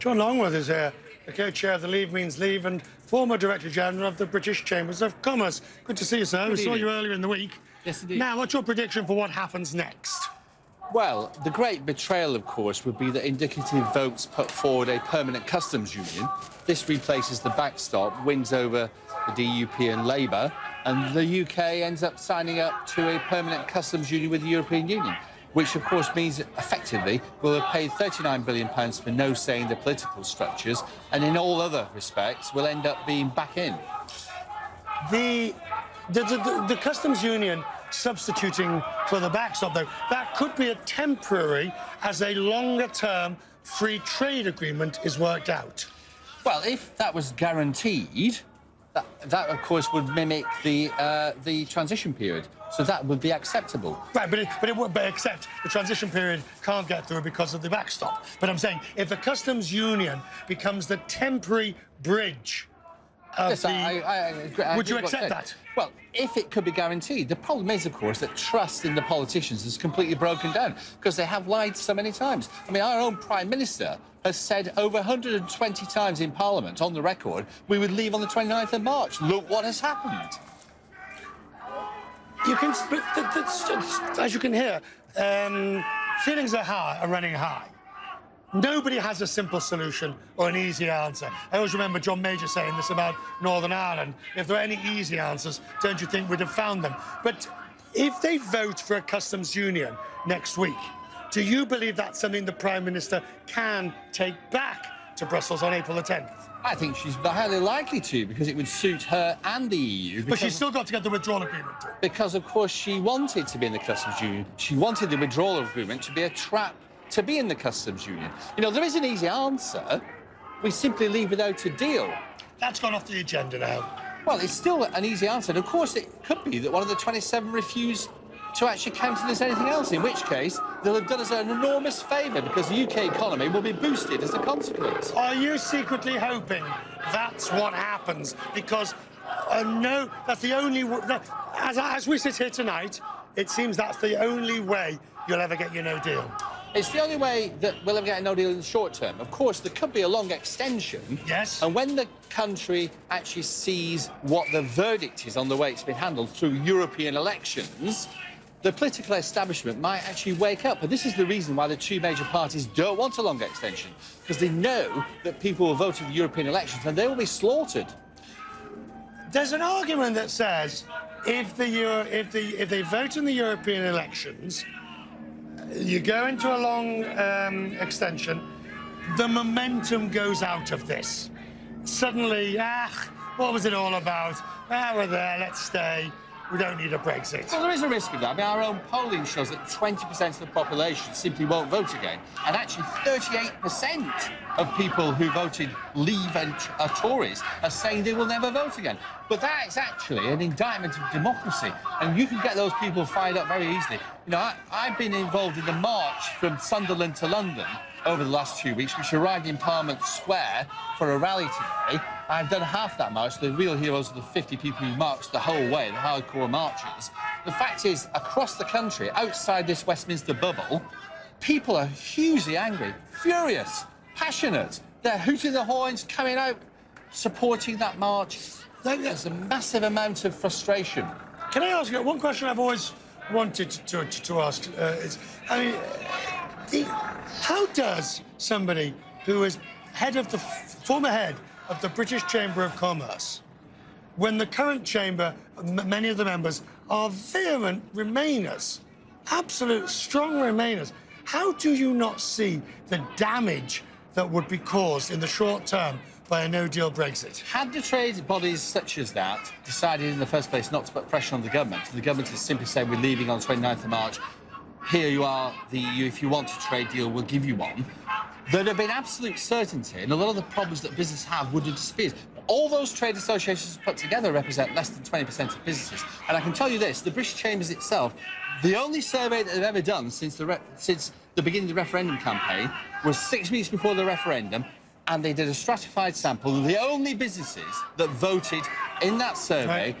John Longworth is here, the co-chair of the Leave Means Leave and former Director General of the British Chambers of Commerce. Good to see you, sir. We saw you earlier in the week. Yes, indeed. Now, what's your prediction for what happens next? Well, the great betrayal, of course, would be that indicative votes put forward a permanent customs union. This replaces the backstop, wins over the DUP and Labour, and the UK ends up signing up to a permanent customs union with the European Union, which, of course, means that effectively we'll have paid £39 billion for no say in the political structures, and in all other respects, we'll end up being back in. The customs union substituting for the backstop, though, that could be a temporary as a longer-term free trade agreement is worked out. Well, if that was guaranteed, that of course, would mimic the transition period, so that would be acceptable. Right, but it would be, except the transition period can't get through because of the backstop. But I'm saying, if the customs union becomes the temporary bridge of yes, I agree. Would you accept that? Well, if it could be guaranteed. The problem is, of course, that trust in the politicians is completely broken down because they have lied so many times. I mean, our own Prime Minister has said over 120 times in Parliament, on the record, we would leave on the 29th of March. Look what has happened. You can, as you can hear, feelings are running high. Nobody has a simple solution or an easy answer. I always remember John Major saying this about Northern Ireland. If there were any easy answers, don't you think we'd have found them? But if they vote for a customs union next week, do you believe that's something the Prime Minister can take back to Brussels on April the 10th? I think she's highly likely to, because it would suit her and the EU. But she's still got to get the withdrawal agreement. Because, of course, she wanted to be in the customs union. She wanted the withdrawal agreement to be a trap to be in the customs union. You know, there is an easy answer. We simply leave without a deal. That's gone off the agenda now. Well, it's still an easy answer. And, of course, it could be that one of the 27 refuse to actually count it as anything else, in which case they'll have done us an enormous favour because the UK economy will be boosted as a consequence. Are you secretly hoping that's what happens? Because, no, that's the only... As we sit here tonight, it seems that's the only way you'll ever get your no deal. It's the only way that we'll ever get a no deal in the short term. Of course, there could be a long extension. Yes. And when the country actually sees what the verdict is on the way it's been handled through European elections, the political establishment might actually wake up. And this is the reason why the two major parties don't want a long extension, because they know that people will vote in the European elections and they will be slaughtered. There's an argument that says if they vote in the European elections, you go into a long extension, the momentum goes out of this. Suddenly, what was it all about? We're there, let's stay. We don't need a Brexit. Well, there is a risk of that. I mean, our own polling shows that 20% of the population simply won't vote again. And actually, 38% of people who voted Leave and are Tories are saying they will never vote again. But that is actually an indictment of democracy. And you can get those people fired up very easily. You know, I've been involved in the march from Sunderland to London over the last 2 weeks, which arrived in Parliament Square for a rally today. I've done half that march. The real heroes are the 50 people who marched the whole way, the hardcore marches. The fact is, across the country, outside this Westminster bubble, people are hugely angry, furious, passionate. They're hooting the horns, coming out, supporting that march. There's a massive amount of frustration. Can I ask you one question I've always wanted to ask? How does somebody who is former head of the British Chamber of Commerce, when the current chamber, many of the members are vehement Remainers, absolute strong Remainers, how do you not see the damage that would be caused in the short term by a no-deal Brexit? Had the trade bodies such as that decided in the first place not to put pressure on the government has simply said we're leaving on the 29th of March, here you are, the EU, if you want a trade deal, we'll give you one, there'd have been absolute certainty, and a lot of the problems that business have would have disappeared. All those trade associations put together represent less than 20% of businesses. And I can tell you this, the British Chambers itself, the only survey that they've ever done since the beginning of the referendum campaign was 6 weeks before the referendum, and they did a stratified sample. The only businesses that voted in that survey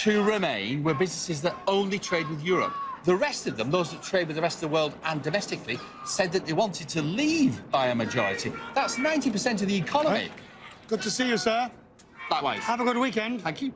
to remain were businesses that only trade with Europe. The rest of them, those that trade with the rest of the world and domestically, said that they wanted to leave by a majority. That's 90% of the economy. Good to see you, sir. Likewise. Have a good weekend. Thank you.